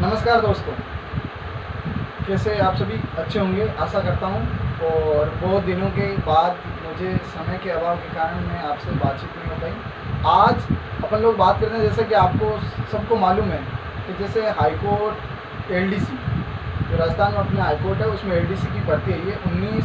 नमस्कार दोस्तों, कैसे आप सभी अच्छे होंगे आशा करता हूँ। और बहुत दिनों के बाद मुझे समय के अभाव के कारण मैं आपसे बातचीत नहीं हो पाई। आज अपन लोग बात करते हैं, जैसे कि आपको सबको मालूम है कि जैसे हाईकोर्ट एलडीसी जो राजस्थान में अपने हाईकोर्ट है उसमें एलडीसी की भर्ती है, ये 19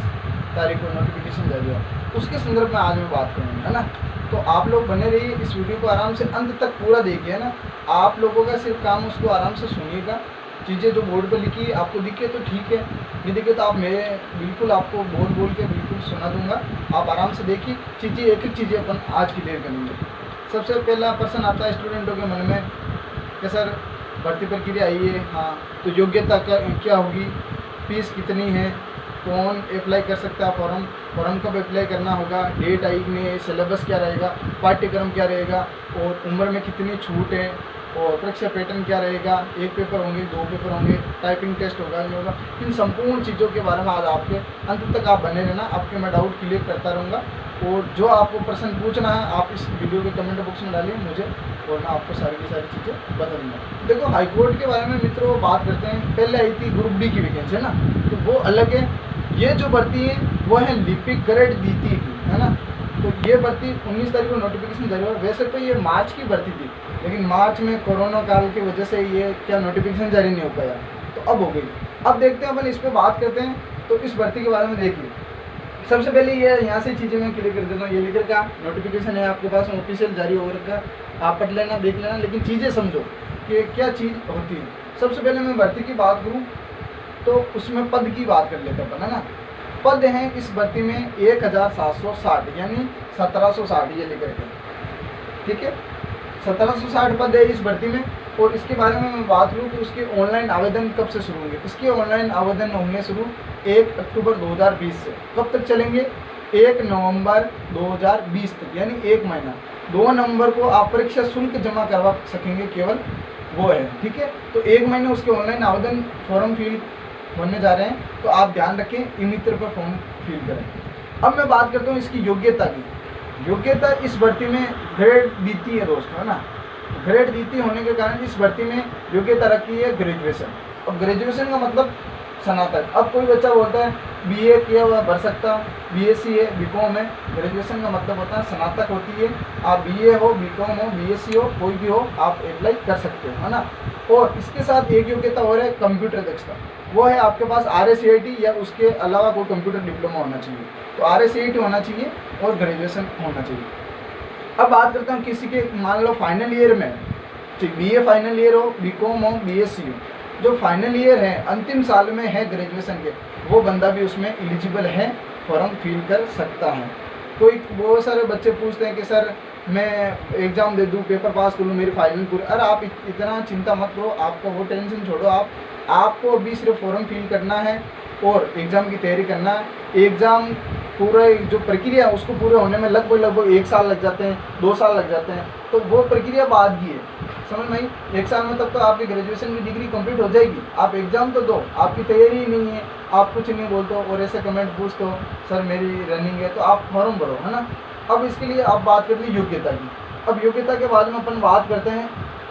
तारीख को नोटिफिकेशन जारी हुआ। उसके संदर्भ में आज मैं बात करूँगा, है ना। तो आप लोग बने रहिए, इस वीडियो को आराम से अंत तक पूरा देखिए, है ना। आप लोगों का सिर्फ काम उसको आराम से सुनिएगा। चीज़ें जो बोर्ड पर लिखी है आपको दिखे तो ठीक है, नहीं दिखे तो आप मेरे बिल्कुल आपको बोल के बिल्कुल सुना दूंगा। आप आराम से देखिए, चीज़ें एक एक चीज़ें अपन आज क्लियर करेंगे। सबसे पहला प्रश्न आता है स्टूडेंटों के मन में कि सर भर्ती प्रक्रिया आई है, हाँ तो योग्यता क्या होगी, फीस कितनी है, कौन अप्लाई कर सकता है, फॉर्म कब अप्लाई करना होगा, डेट आई नहीं, सिलेबस क्या रहेगा, पाठ्यक्रम क्या रहेगा, और उम्र में कितनी छूट है, और परीक्षा पैटर्न क्या रहेगा, एक पेपर होंगे, 2 पेपर होंगे, टाइपिंग टेस्ट होगा नहीं होगा, इन संपूर्ण चीज़ों के बारे में आज आपके अंत तक आप बने रहना। आपके मैं डाउट क्लियर करता रहूँगा, और जो आपको प्रश्न पूछना है आप इस वीडियो के कमेंट बॉक्स में डालिए मुझे, और मैं आपको सारी की सारी चीज़ें बता दूँगा। देखो हाईकोर्ट के बारे में मित्रों बात करते हैं। पहले आई थी ग्रुप डी की वैकेंसी, है ना, तो वो अलग है। ये जो भर्ती है वो है लिपिक ग्रेड द्वितीय की, है ना। तो ये भर्ती 19 तारीख को नोटिफिकेशन जारी हुआ। वैसे तो ये मार्च की भर्ती थी, लेकिन मार्च में कोरोना काल की वजह से ये क्या नोटिफिकेशन जारी नहीं हो पाया, तो अब हो गई। अब देखते हैं अपन इस पर बात करते हैं। तो इस भर्ती के बारे में देखिए, सबसे पहले ये यहाँ से चीज़ें मैं क्लियर कर देता हूँ। ये लिखकर का नोटिफिकेशन है आपके पास, ऑफिशियल जारी हो रखा, आप पढ़ लेना, देख लेना, लेकिन चीज़ें समझो कि क्या चीज़ होती है। सबसे पहले मैं भर्ती की बात करूँ तो उसमें पद की बात कर लेते हैं, है ना। पद हैं इस भर्ती में 1760, यानी 1760 ये लेकर के, ठीक है। 1760 पद है इस भर्ती में। और इसके बारे में मैं बात करूँ कि उसके ऑनलाइन आवेदन कब से शुरू होंगे। इसके ऑनलाइन आवेदन होंगे शुरू 1 अक्टूबर 2020 से। कब तक चलेंगे? 1 नवंबर 2020 तक, यानी 1 महीना। 2 नवंबर को आप परीक्षा शुल्क जमा करवा सकेंगे, केवल वो है, ठीक है। तो 1 महीने उसके ऑनलाइन आवेदन फॉर्म फिल होने जा रहे हैं, तो आप ध्यान रखें, ई-मित्र पर फॉर्म फिल करें। अब मैं बात करता हूँ इसकी योग्यता की। योग्यता इस भर्ती में ग्रेड द्वितीय है दोस्तों, है ना। ग्रेड द्वितीय होने के कारण इस भर्ती में योग्यता रखी है ग्रेजुएशन। और ग्रेजुएशन का मतलब स्नातक। अब कोई बच्चा बोलता है बीए किया हुआ भर सकता, बीएससी है, बीकॉम है। ग्रेजुएशन का मतलब होता है स्नातक होती है। आप बीए हो, बीकॉम हो, बीएससी हो, कोई भी हो, आप अप्लाई कर सकते हो, है ना। और इसके साथ एक योग्यता और है कंप्यूटर दक्षता। वो है आपके पास RACIT या उसके अलावा कोई कंप्यूटर डिप्लोमा होना चाहिए। तो RACIT होना चाहिए और ग्रेजुएशन होना चाहिए। अब बात करता हूँ किसी के मान लो फाइनल ईयर में, ठीक, बीए फाइनल ईयर हो, बीकॉम हो, बीएससी हो, जो फाइनल ईयर है, अंतिम साल में है ग्रेजुएशन के, वो बंदा भी उसमें एलिजिबल है, फॉर्म फिल कर सकता है। कोई बहुत सारे बच्चे पूछते हैं कि सर मैं एग्ज़ाम दे दूँ, पेपर पास कर लूँ, मेरी फाइनल पूरी। अरे आप इतना चिंता मत करो, आपको वो टेंशन छोड़ो। आपको अभी सिर्फ फॉर्म फिल करना है और एग्ज़ाम की तैयारी करना है। एग्ज़ाम पूरे जो प्रक्रिया है उसको पूरे होने में लगभग 1 साल लग जाते हैं, 2 साल लग जाते हैं। तो वो प्रक्रिया बाद की है, समझ में आई। 1 साल में तब तो आपकी ग्रेजुएशन की डिग्री कंप्लीट हो जाएगी। आप एग्ज़ाम तो दो, आपकी तैयारी ही नहीं है, आप कुछ नहीं बोलते हो और ऐसे कमेंट पूछते हो सर मेरी रनिंग है, तो आप फॉर्म भरो, है ना। अब इसके लिए आप बात करते हैं योग्यता की। अब योग्यता के बाद में अपन बात करते हैं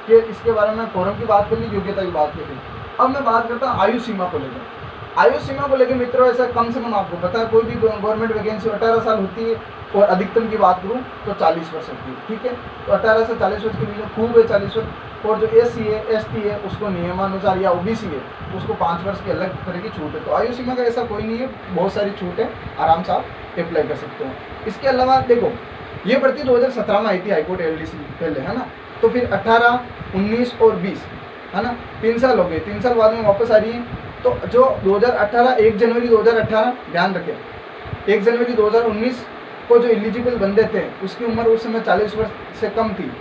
कि इसके बारे में फॉर्म की बात कर ली, योग्यता की बात करते हैं। अब मैं बात करता हूँ आयु सीमा को लेकर। आयु सीमा को लेकर मित्रों ऐसा कम से कम आपको पता है, कोई भी गवर्नमेंट वैकेंसी 18 साल होती है, और अधिकतम की बात करूँ तो 40 वर्ष होती है, ठीक है। तो 18 से 40 वर्ष के बीच में खूब है 40 वर्ष। और जो SC है, ST है, उसको नियमानुसार, या OBC है, उसको 5 वर्ष की अलग तरह की छूट है। तो आयु सीमा का ऐसा कोई नहीं है, बहुत सारी छूट है, आराम से आप अप्लाई कर सकते हो। इसके अलावा देखो, ये भर्ती 2017 में आई थी हाईकोर्ट LDC पहले, है ना। तो फिर 18, 19 और 20, है ना, 3 साल हो गए। 3 साल बाद में वापस आ रही है। तो जो 2018, 1 जनवरी 2018, ध्यान रखें, 1 जनवरी 2019 को जो एलिजिबल बंदे थे उसकी उम्र उस समय 40 वर्ष से कम थी,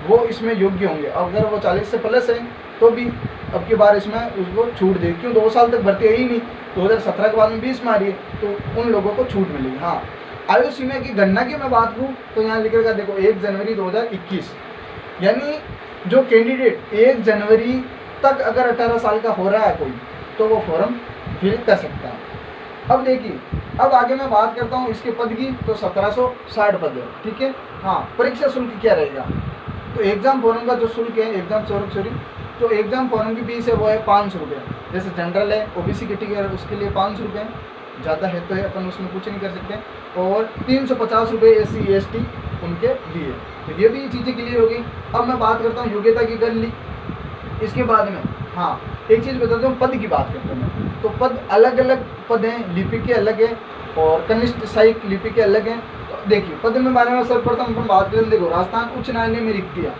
वो इसमें योग्य होंगे। अगर वो 40 से प्लस है तो भी अब की बार इसमें उसको छूट दे, क्यों 2 साल तक भर्ती है ही नहीं। 2017 के बाद में 20 में आ रही है, तो उन लोगों को छूट मिलेगी। हाँ, आयु सीमा की गणना की मैं बात करूँ तो यहाँ लिखेगा देखो 1 जनवरी 2021, यानी जो कैंडिडेट 1 जनवरी तक अगर 18 साल का हो रहा है कोई, तो वो फॉर्म फिल कर सकता है। अब देखिए, अब आगे मैं बात करता हूँ इसके पद की। तो 1760 पद है, ठीक है। हाँ, परीक्षा शुल्क क्या रहेगा? तो एग्जाम फॉर्म का जो शुल्क है, एग्जाम सॉरी जो एग्ज़ाम फॉर्म की फीस है वो है 500 रुपये। जैसे जनरल है, ओबीसी कैटेगरी है, उसके लिए 500 रुपये, ज़्यादा है तो है, अपन उसमें कुछ नहीं कर सकते। और 350 रुपये SC ST उनके लिए। तो ये भी चीज़ें क्लियर हो गई। अब मैं बात करता हूँ योग्यता की कर ली। इसके बाद में हाँ एक चीज़ बताता हूँ, पद की बात करता हूँ। तो पद अलग अलग पद हैं, लिपि के अलग है और कनिष्ठ सहायक लिपि के अलग हैं। तो देखिए पद में बारे में सर्वप्रथम अपन बात करें। देखो राजस्थान उच्च न्यायालय में रिक्तियाँ,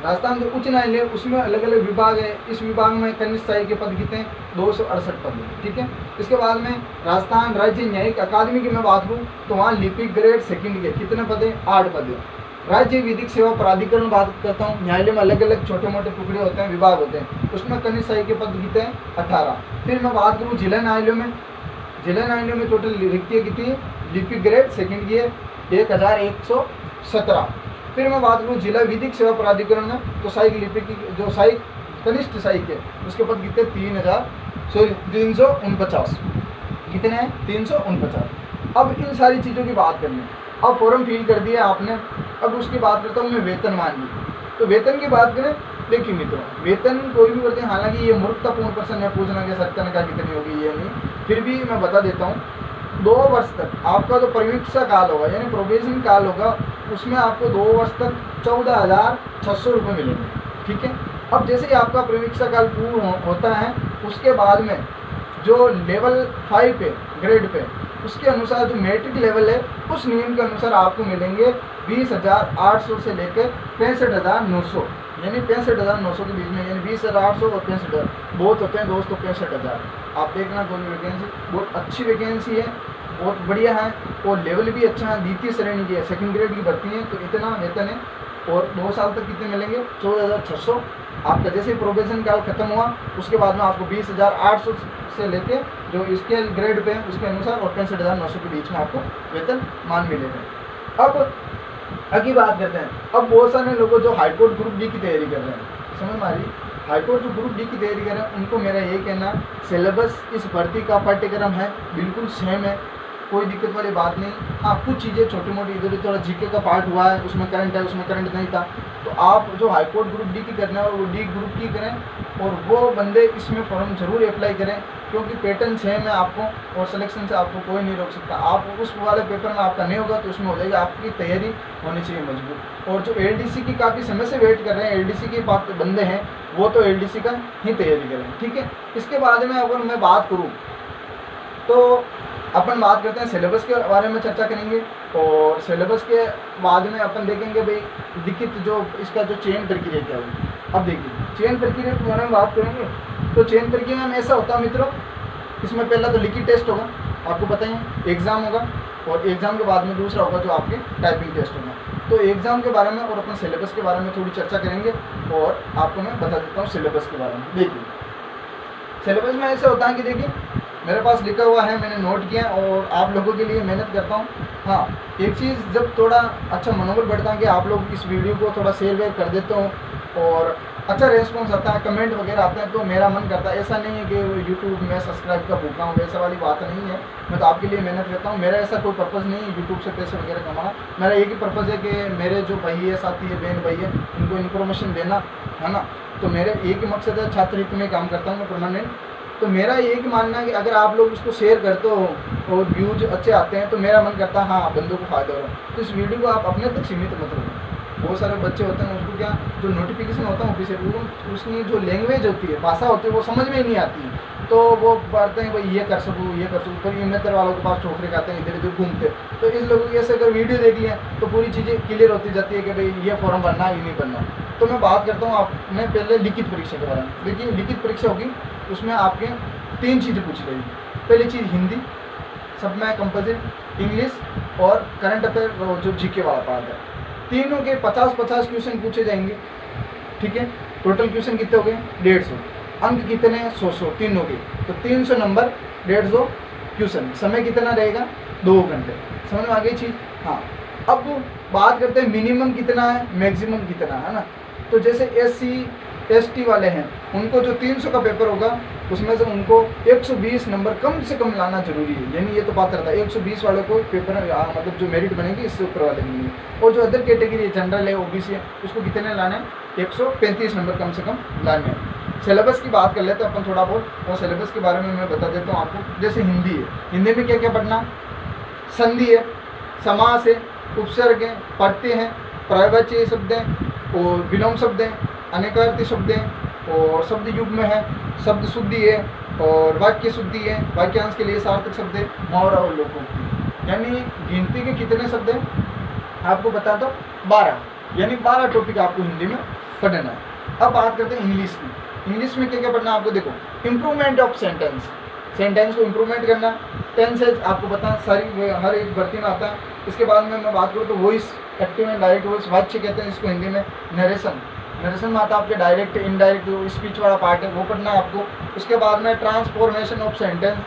राजस्थान जो उच्च न्यायालय उसमें अलग अलग विभाग है। इस विभाग में कनिष्ठ सहायक के पद कितने हैं 268 पद हैं, ठीक है। इसके बाद में राजस्थान राज्य न्यायिक अकादमी की मैं बात करूँ तो वहाँ लिपिक ग्रेड सेकंड के कितने पद हैं 8 पद हैं। राज्य विधिक सेवा प्राधिकरण बात करता हूँ, न्यायालय में अलग अलग छोटे मोटे टुकड़े होते हैं, विभाग होते हैं, उसमें कनिष्ठ सहायक के पद कितने हैं 18। फिर मैं बात करूँ जिला न्यायालयों में, जिला न्यायालयों में टोटल रिक्तियाँ कितनी है लिपिक ग्रेड सेकंड की है 1117। फिर मैं बात करूँ जिला विधिक सेवा प्राधिकरण में तो सहायक लिपिक की जो सहायक कनिष्ठ सहायक है उसके पद कितने 349 कितने हैं 349। अब इन सारी चीज़ों की बात करनी है। अब फॉर्म फिल कर दिया आपने, अब उसकी बात करता हूँ मैं वेतनमान की। तो वेतन की बात करें, देखिए मित्रों वेतन कोई भी करते हैं, हालांकि ये मूर्खतापूर्ण प्रश्न है पूछना कि सर तनख्वाह कितनी होगी ये नहीं, फिर भी मैं बता देता हूँ 2 वर्ष तक आपका जो प्रवीक्षा काल होगा यानी प्रोबेशन काल होगा उसमें आपको 2 वर्ष तक 14,600 रुपये मिलेंगे, ठीक है। अब जैसे ही आपका प्रवीक्षा काल पूर्ण होता है उसके बाद में जो लेवल 5 पे ग्रेड पे उसके अनुसार जो मैट्रिक लेवल है उस नियम के अनुसार आपको मिलेंगे 20,800 से लेकर 65,900 यानी 65,900 के बीच में, यानी 20,800 और 65,000 बहुत होते हैं दोस्तों 65,000। आप देखना कोई वैकेंसी बहुत अच्छी वैकेंसी है, बहुत बढ़िया है और लेवल भी अच्छा है, द्वितीय श्रेणी की है, सेकंड ग्रेड की भर्ती है। तो इतना वेतन है और 2 साल तक कितने मिलेंगे 14,600। आपका जैसे प्रोबेशन काल खत्म हुआ उसके बाद में आपको 20,800 से लेके जो इसके ग्रेड पे है उसके अनुसार और 65,900 के बीच में आपको वेतन मान मिलेगा। अब आगे बात करते हैं। अब बहुत सारे लोगों जो हाईकोर्ट ग्रुप डी की तैयारी कर रहे हैं, समझ में आ रही, हाईकोर्ट जो ग्रुप डी की तैयारी कर रहे हैं उनको मेरा ये कहना सिलेबस इस भर्ती का पाठ्यक्रम है बिल्कुल सेम है, कोई दिक्कत वाली बात नहीं। हाँ कुछ चीज़ें छोटी मोटी इधर थोड़ा जीके का पार्ट हुआ है उसमें करंट है उसमें करंट नहीं था, तो आप जो हाईकोर्ट ग्रुप डी की करना है वो डी ग्रुप की करें और वो बंदे इसमें फॉर्म जरूर अप्लाई करें क्योंकि पैटर्न सेम है आपको और सिलेक्शन से आपको कोई नहीं रोक सकता। आप उस वाले पेपर में आपका नहीं होगा तो उसमें हो जाएगा, आपकी तैयारी होनी चाहिए मजबूत। और जो LDC की काफ़ी समय से वेट कर रहे हैं, LDC के बंदे हैं वो तो LDC का ही तैयारी करें, ठीक है। इसके बाद में अगर मैं बात करूँ तो अपन बात करते हैं सिलेबस के बारे में चर्चा करेंगे और सिलेबस के बाद में अपन देखेंगे भाई लिखित जो इसका जो चयन प्रक्रिया क्या होगी। अब देखिए चयन प्रक्रिया के बारे में बात करेंगे तो चयन प्रक्रिया में ऐसा होता है मित्रों, इसमें पहला तो लिखित टेस्ट होगा, आपको पता ही एग्ज़ाम होगा और एग्ज़ाम के बाद में दूसरा होगा जो आपके टाइपिंग टेस्ट होगा। तो एग्ज़ाम के बारे में और अपन सिलेबस के बारे में थोड़ी चर्चा करेंगे और आपको मैं बता देता हूँ सिलेबस के बारे में। देखिए सिलेबस में ऐसा होता है कि देखिए मेरे पास लिखा हुआ है, मैंने नोट किया और आप लोगों के लिए मेहनत करता हूँ। हाँ एक चीज़ जब थोड़ा अच्छा मनोबल बढ़ता है कि आप लोग इस वीडियो को थोड़ा शेयर वेयर कर देते हो और अच्छा रेस्पॉन्स आता है, कमेंट वगैरह आते हैं तो मेरा मन करता है। ऐसा नहीं है कि यूट्यूब में सब्सक्राइब का भूखा हूँ, वैसा वाली बात नहीं है। मैं तो आपके लिए मेहनत करता हूँ, मेरा ऐसा कोई पर्पज़ नहीं है यूट्यूब से पैसे वगैरह कमाना। मेरा एक ही पर्पज़ है कि मेरे जो भाई है साथी है बहन भाई है उनको इन्फॉर्मेशन देना है ना। तो मेरे एक ही मकसद है, छात्र हित में काम करता हूँ मैं परमानेंट। तो मेरा ये ही मानना है कि अगर आप लोग इसको शेयर करते हो और व्यूज अच्छे आते हैं तो मेरा मन करता है हाँ बंदों को फ़ायदा हो रहा है। तो इस वीडियो को आप अपने तक सीमित मत रखो। बहुत सारे बच्चे होते हैं उसको क्या जो नोटिफिकेशन होता है ऑफिस वो उसकी जो लैंग्वेज होती है, भाषा होती है वो समझ में ही नहीं आती है। तो वो पढ़ते हैं भाई ये कर सकूँ ये कर सकूँ, फिर ये मित्र वालों के पास ठोकरे खाते हैं, इधर इधर घूमते। तो इस लोगों की ऐसे अगर वीडियो देख लिया तो पूरी चीज़ें क्लियर होती जाती है कि भाई ये फॉर्म भरना है ये नहीं भरना। तो मैं बात करता हूँ आपने पहले लिखित परीक्षा के बारे में। देखिए लिखित परीक्षा होगी उसमें आपके 3 चीज़ें पूछी जाएगी। पहली चीज़ हिंदी, सब में कंपल्सरी, इंग्लिश और करंट अफेयर जो जीके वाला पार्ट है। तीनों के 50-50 क्वेश्चन पूछे जाएंगे, ठीक है। टोटल क्वेश्चन कितने हो गए 150, अंक कितने हैं 100 तीनों के, तो 300 नंबर 150 क्वेश्चन। समय कितना रहेगा 2 घंटे। समझ में आ गई चीज़। हाँ अब बात करते हैं मिनिमम कितना है मैक्सिमम कितना है ना। तो जैसे SC ST वाले हैं उनको जो 300 का पेपर होगा उसमें से उनको 120 नंबर कम से कम लाना जरूरी है। यानी ये तो बात रहता है 120 वालों को पेपर मतलब जो मेरिट बनेगी इससे ऊपर वाले नहीं है। और जो अदर कैटेगरी जनरल है OBC है उसको कितने लाने हैं, 135 नंबर कम से कम लाने हैं। सिलेबस की बात कर लेते हैं अपन थोड़ा बहुत, और सिलेबस के बारे में मैं बता देता हूँ आपको। जैसे हिंदी है, हिंदी में क्या क्या पढ़ना, संधि है, समास है, उपसर्ग है, पढ़ते हैं, पर्यायवाची शब्द हैं और विलोम शब्द हैं, अनेकार्थी शब्द हैं और शब्द युग्म है, शब्द शुद्धि है और वाक्य शुद्धि है, वाक्यांश के लिए सार्थक शब्द है, मुहावरा और लोकोक्ति। यानी गिनती के कितने शब्द हैं आपको बता दो, 12। यानी 12 टॉपिक आपको हिंदी में पढ़ना है। अब बात करते हैं इंग्लिश की। इंग्लिश में क्या क्या पढ़ना है आपको, देखो इम्प्रूवमेंट ऑफ सेंटेंस, सेंटेंस को इम्प्रूवमेंट करना, टेंसेज आपको पता सारी हर एक भर्ती में आता है। इसके बाद में मैं बात करूँ तो voice, active and direct voice, वाच्य कहते हैं इसको हिंदी में, नरेशन, नरेशन में आता है आपके डायरेक्ट इनडायरेक्ट जो स्पीच वाला पार्ट है वो पढ़ना है आपको। उसके बाद में ट्रांसफॉर्मेशन ऑफ सेंटेंस,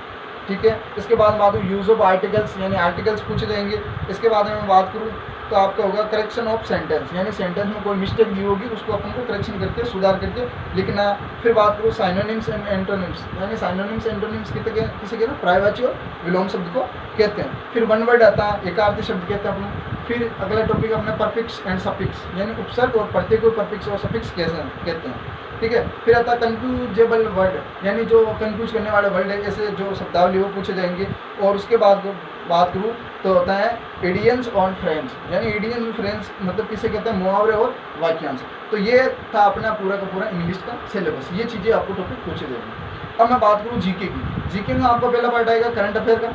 ठीक है। इसके बाद बात यूज ऑफ आर्टिकल्स, यानी आर्टिकल्स पूछ देंगे। इसके बाद में मैं बात करूँ तो आपका होगा करेक्शन ऑफ सेंटेंस, यानी सेंटेंस में कोई मिस्टेक दी होगी उसको अपन को करेक्शन करके सुधार करके लिखना। फिर बात करूँ साइनोनिम्स एंड एंटोनिम्स, यानी साइनोनिम्स एंटोनिम्स किसे कहते हैं, पर्यायवाची और विलोम शब्द को कहते हैं। फिर वन वर्ड आता है, एकार्थी शब्द कहते हैं अपन। फिर अगला टॉपिक अपने परफिक्स एंड सफिक्स, यानी उपसर्ग और प्रत्यय को परफिक्स और सफिक्स कहते हैं, ठीक है। फिर आता है कंफ्यूजेबल वर्ड, यानी जो कंफ्यूज करने वाले वर्ड है, ऐसे जो शब्दावली वो पूछे जाएंगे। और उसके बाद बात करूँ तो होता है इडियम्स ऑन फ्रेंच, यानी इडियम फ्रेंच मतलब किसे कहते हैं, मुहावरे और वाक्यांश। तो ये था अपना पूरा का पूरा इंग्लिश का सिलेबस, ये चीज़ें आपको टॉपिक पूछे जाएंगे। अब मैं बात करूँ जीके की। जीके में आपका पहला पार्ट आएगा करंट अफेयर का,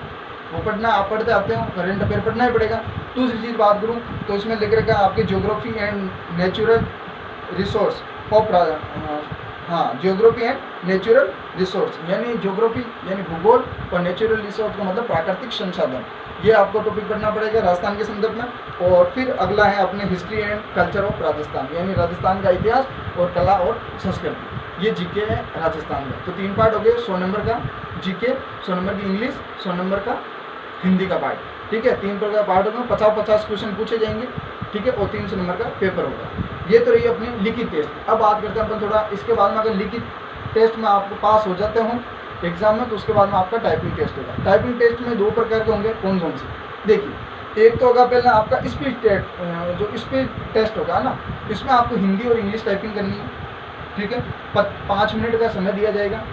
वो पढ़ना आप पढ़ते आते हो, करंट अफेयर पढ़ना ही पड़ेगा। दूसरी चीज़ बात करूँ तो इसमें लिख रखा है आपके geography and natural resource of, हाँ ज्योग्राफी एंड नेचुरल रिसोर्स, यानी ज्योग्राफी यानी भूगोल और नेचुरल रिसोर्स का मतलब प्राकृतिक संसाधन, ये आपको टॉपिक पढ़ना पड़ेगा राजस्थान के संदर्भ में। और फिर अगला है अपने history and culture of Rajasthan, यानी राजस्थान का इतिहास और कला और संस्कृति, ये जीके है राजस्थान का। तो 3 पार्ट हो गए, 100 नंबर का जीके, 100 नंबर की इंग्लिश, 100 नंबर का हिंदी का पार्ट, ठीक है। 3 प्रकार का पार्ट होगा, 50-50 क्वेश्चन पूछे जाएंगे, ठीक है। और 300 नंबर का पेपर होगा। ये तो रही अपनी लिखित टेस्ट। अब बात करते हैं अपन थोड़ा इसके बाद में, अगर लिखित टेस्ट में आपको पास हो जाते हो एग्जाम में तो उसके बाद में आपका टाइपिंग टेस्ट होगा। टाइपिंग टेस्ट में 2 प्रकार के होंगे, कौन कौन से, देखिए एक तो होगा पहला आपका स्पीड टेस्ट, जो स्पीड टेस्ट होगा ना, इसमें आपको हिंदी और इंग्लिश टाइपिंग करनी है, ठीक है। 5 मिनट का समय दिया जाएगा,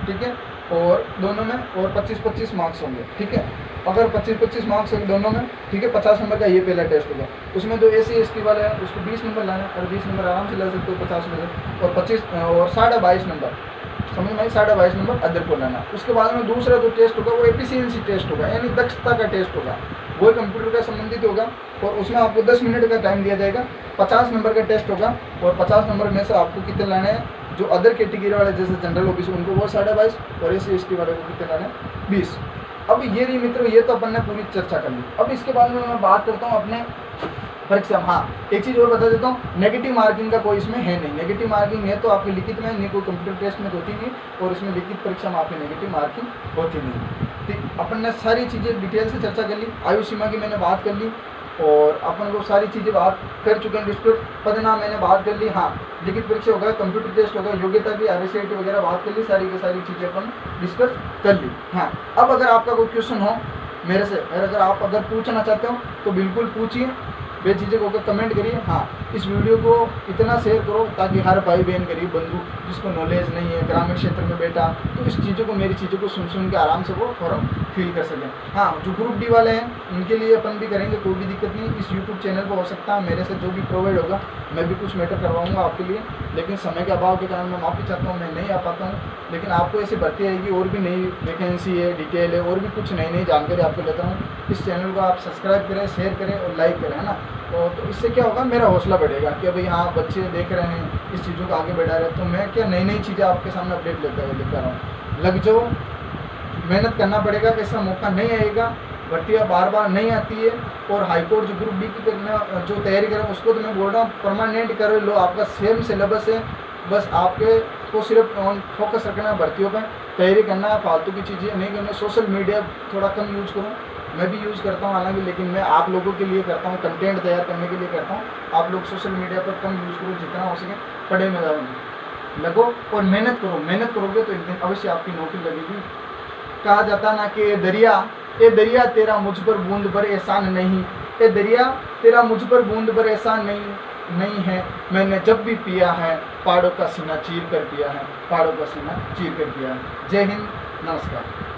ठीक है। और दोनों में और 25-25 मार्क्स होंगे, ठीक है। अगर 25-25 मार्क्स होंगे दोनों में, ठीक है। 50 नंबर का ये पहला टेस्ट होगा। उसमें जो SC ST वाले हैं उसको 20 नंबर लाना है, और 20 नंबर आराम से ला सकते हो 50 में से। और 25 और 22.5 नंबर, समझ में 22.5 नंबर अदर को लाना। उसके बाद में दूसरा जो टेस्ट होगा वो एफिशिएंसी टेस्ट होगा, यानी दक्षता का टेस्ट होगा, वो कंप्यूटर का संबंधित होगा। और उसमें आपको 10 मिनट का टाइम दिया जाएगा। 50 नंबर का टेस्ट होगा और 50 नंबर में से आपको कितने लाने हैं, जो अदर कैटेगरी वाले जैसे जनरल OBC उनको वो 22.5 और SC ST वाले को कितने लाने हैं, 20। अब ये रही मित्रों, ये तो अपन ने पूरी चर्चा कर ली। अब इसके बाद में मैं बात करता हूँ अपने परीक्षा। हाँ एक चीज़ और बता देता हूँ, नेगेटिव मार्किंग का कोई इसमें है नहीं। नेगेटिव मार्किंग है तो आपकी लिखित में नहीं, कोई कंप्यूटर टेस्ट में होती नहीं, और इसमें लिखित परीक्षा में आपकी नेगेटिव मार्किंग होती नहीं। ठीक, अपन ने सारी चीज़ें डिटेल से चर्चा कर ली। आयु सीमा की मैंने बात कर ली और अपन को सारी चीज़ें बात कर चुके हैं। डिस्प्यूट पदनाम मैंने बात कर ली। हाँ लिखित परीक्षा होगा, कंप्यूटर टेस्ट होगा, योग्यता की RCIT वगैरह बात कर ली, सारी की सारी चीज़ें अपन डिस्कस कर ली। हाँ अब अगर आपका कोई क्वेश्चन हो मेरे से, अगर आप पूछना चाहते हो तो बिल्कुल पूछिए, बेझिझक होकर कमेंट करिए। हाँ इस वीडियो को इतना शेयर करो ताकि हर भाई बहन गरीब बंधु जिसको नॉलेज नहीं है, ग्रामीण क्षेत्र में बैठा, तो इस चीज़ों को, मेरी चीज़ों को सुन के आराम से वो फॉर्म फिल कर सकें। हाँ जो ग्रुप डी वाले हैं उनके लिए अपन भी करेंगे, कोई भी दिक्कत नहीं। इस यूट्यूब चैनल पर हो सकता है मेरे से जो भी प्रोवाइड होगा मैं भी कुछ मैटर करवाऊँगा आपके लिए, लेकिन समय के अभाव के कारण मैं माफ़ी चाहता हूँ, मैं नहीं आ पाता हूँ। लेकिन आपको ऐसी भर्ती आएगी, और भी नई वैकेंसी है, डिटेल है, और भी कुछ नई नई जानकारी आपको लेता हूँ। इस चैनल को आप सब्सक्राइब करें, शेयर करें और लाइक करें, है ना। तो इससे क्या होगा, मेरा हौसला बढ़ेगा कि भाई हाँ बच्चे देख रहे हैं, इस चीज़ों को आगे बढ़ा रहे हैं, तो मैं क्या नई नई चीज़ें आपके सामने अपडेट लेकर रहा हूँ। लग जाओ, मेहनत करना पड़ेगा, ऐसा मौका नहीं आएगा, भर्तियाँ बार बार नहीं आती है। और हाईकोर्ट जो ग्रुप डी की करना, जो तैयारी करें उसको तो मैं बोल रहा हूँ परमानेंट कर लो, आपका सेम सिलेबस है, बस आपके को सिर्फ फोकस रखना है भर्तियों पर, तैयारी करना है, फालतू की चीज़ें नहीं करना। सोशल मीडिया थोड़ा कम यूज़ करूँ, मैं भी यूज़ करता हूँ हालांकि, लेकिन मैं आप लोगों के लिए करता हूँ, कंटेंट तैयार करने के लिए करता हूँ। आप लोग सोशल मीडिया पर कम यूज़ करो, जितना हो सके पढ़े में जाओ। लगो और मेहनत करो, मेहनत करोगे तो एक दिन अवश्य आपकी नौकरी लगेगी। कहा जाता ना कि ए दरिया तेरा मुझ पर बूंद भर एहसान नहीं, ए दरिया तेरा मुझ पर बूंद भर एहसान नहीं है, मैंने जब भी पिया है पहाड़ों का सीना चीर कर पिया है, पहाड़ों का सीना चीर कर पिया है। जय हिंद, नमस्कार।